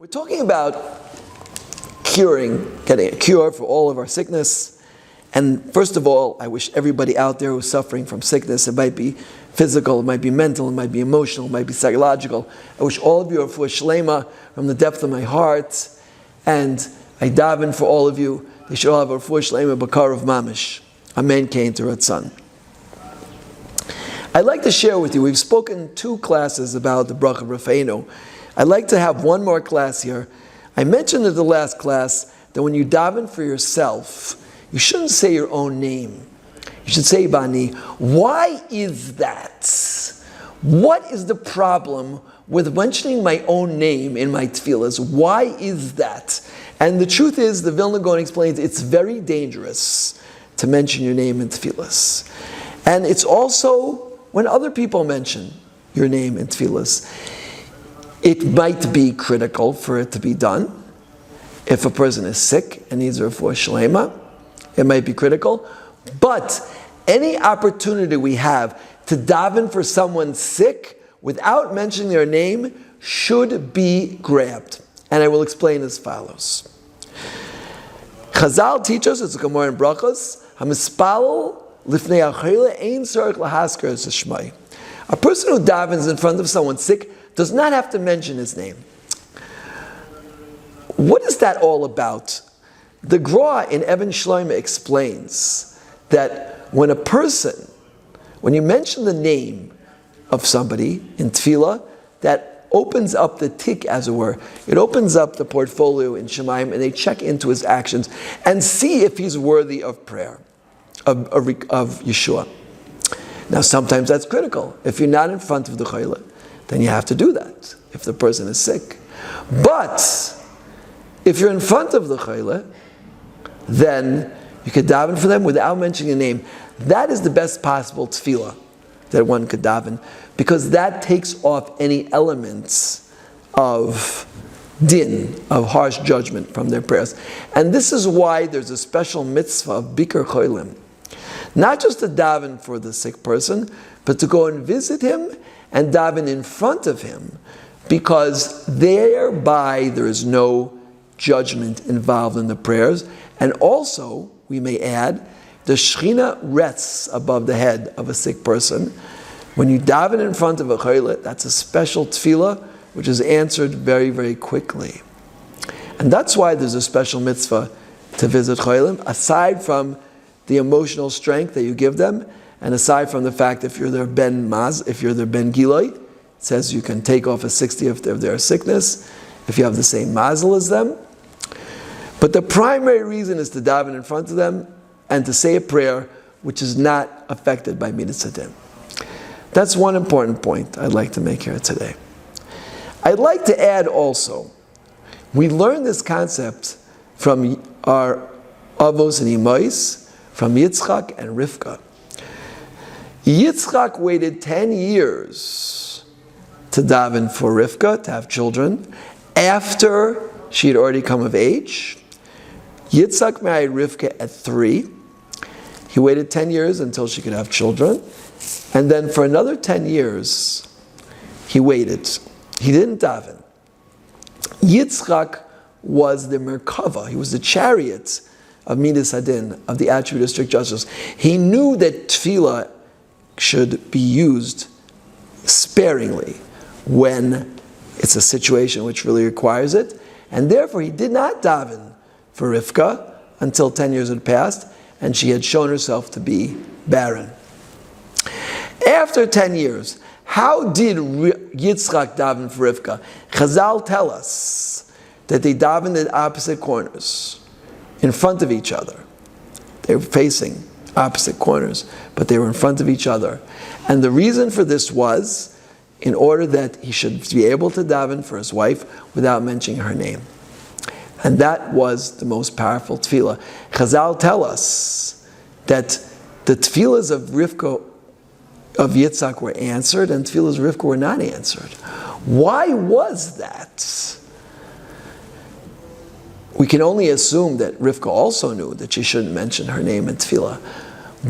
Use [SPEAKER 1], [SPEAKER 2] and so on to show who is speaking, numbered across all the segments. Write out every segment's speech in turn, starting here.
[SPEAKER 1] We're talking about getting a cure for all of our sickness. And first of all, I wish everybody out there who's suffering from sickness, it might be physical, it might be mental, it might be emotional, it might be psychological. I wish all of you a refuah shlema from the depth of my heart. And I daven for all of you. They should all have a refuah shlema bakar of mamish. Amen, Kain to Ratzon. I'd like to share with you, we've spoken 2 classes about the bracha Rafeinu. I'd like to have one more class here. I mentioned in the last class that when you daven for yourself, you shouldn't say your own name. You should say Bani. Why is that? What is the problem with mentioning my own name in my tefillahs? Why is that? And the truth is, the Vilna Gaon explains, it's very dangerous to mention your name in tefillahs. And it's also when other people mention your name in tefillahs. It might be critical for it to be done. If a person is sick and needs a refuah shlema, it might be critical. But any opportunity we have to daven for someone sick without mentioning their name should be grabbed. And I will explain as follows. Chazal teach us, it's a Gemara in Brachos, HaMispalel lifnei ha'chayla ein tzarich lahaskar es hashmai. A person who davens in front of someone sick does not have to mention his name. What is that all about? The Gra in Even Shloimeh explains that when you mention the name of somebody in tefillah, that opens up the tik, as it were. It opens up the portfolio in Shemaim, and they check into his actions and see if he's worthy of prayer, of Yeshua. Now, sometimes that's critical. If you're not in front of the chayla, then you have to do that if the person is sick. But if you're in front of the chayla, then you could daven for them without mentioning a name. That is the best possible tefillah that one could daven, because that takes off any elements of din, of harsh judgment from their prayers. And this is why there's a special mitzvah of Bikar Cholim. Not just to daven for the sick person, but to go and visit him and daven in front of him, because thereby there is no judgment involved in the prayers. And also, we may add, the Shechina rests above the head of a sick person. When you daven in front of a chayla, that's a special tefillah which is answered very, very quickly. And that's why there's a special mitzvah to visit chaylim, aside from the emotional strength that you give them, and aside from the fact if you're their ben giloi, it says you can take off a 60th of their sickness if you have the same mazel as them. But the primary reason is to daven in front of them and to say a prayer which is not affected by midas hadin. That's one important point I'd like to make here today. I'd like to add also, we learned this concept from our avos and imais, from Yitzchak and Rivka. Yitzchak waited 10 years to daven for Rivka, to have children, after she had already come of age. Yitzchak married Rivka at 3. He waited 10 years until she could have children. And then for another 10 years, he waited. He didn't daven. Yitzchak was the Merkava. He was the chariot of midas hadin, of the attribute of strict justice. He knew that tefillah should be used sparingly when it's a situation which really requires it. And therefore, he did not daven for Rivka until 10 years had passed, and she had shown herself to be barren. After 10 years, how did Yitzchak daven for Rivka? Chazal tell us that they davened at opposite corners, in front of each other. They were facing opposite corners, but they were in front of each other. And the reason for this was in order that he should be able to daven for his wife without mentioning her name. And that was the most powerful tefillah. Chazal tell us that the tefillahs of Rivka, of Yitzchak, were answered, and tefillahs of Rivka were not answered. Why was that? We can only assume that Rivka also knew that she shouldn't mention her name in tefillah.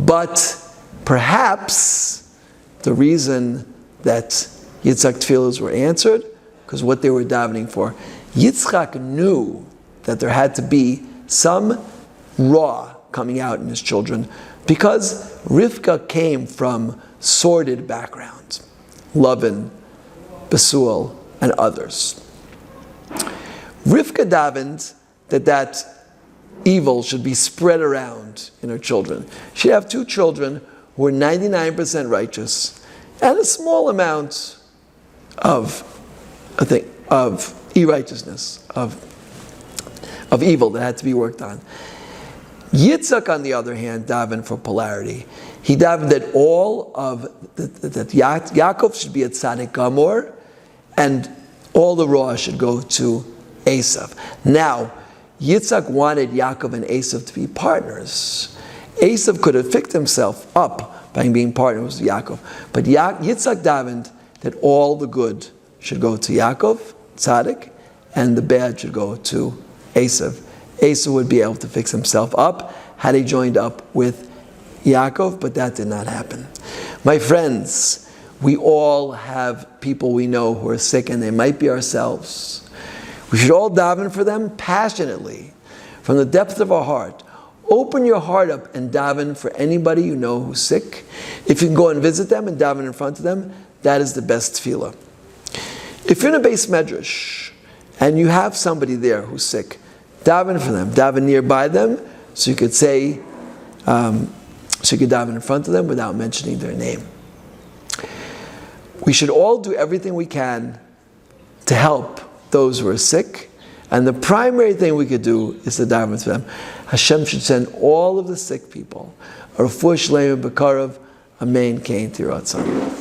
[SPEAKER 1] But perhaps the reason that Yitzchak tefillahs were answered, because what they were davening for Yitzchak knew that there had to be some ra coming out in his children because Rivka came from sordid backgrounds. Lavan, Besuel, and others. Rivka davened that evil should be spread around in her children. She'd have 2 children who were 99% righteous and a small amount of irrighteousness, of evil that had to be worked on. Yitzhak, on the other hand, davened for polarity. He davened that that Yaakov should be at Tzaddik Gamor, and all the Ra should go to Esav. Now, Yitzhak wanted Yaakov and Esav to be partners. Esav could have fixed himself up by being partners with Yaakov, but Yitzhak davened that all the good should go to Yaakov, Tzaddik, and the bad should go to Esav. Esav would be able to fix himself up had he joined up with Yaakov, but that did not happen. My friends, we all have people we know who are sick, and they might be ourselves. We should all daven for them passionately, from the depth of our heart. Open your heart up and daven for anybody you know who's sick. If you can go and visit them and daven in front of them, that is the best tefillah. If you're in a beis medrash and you have somebody there who's sick, daven for them. Daven nearby them, so you could say, so you could daven in front of them without mentioning their name. We should all do everything we can to help those who are sick, and the primary thing we could do is to daven for them. Hashem should send all of the sick people a refuah shleima b'karav, amen, kein tiratzon.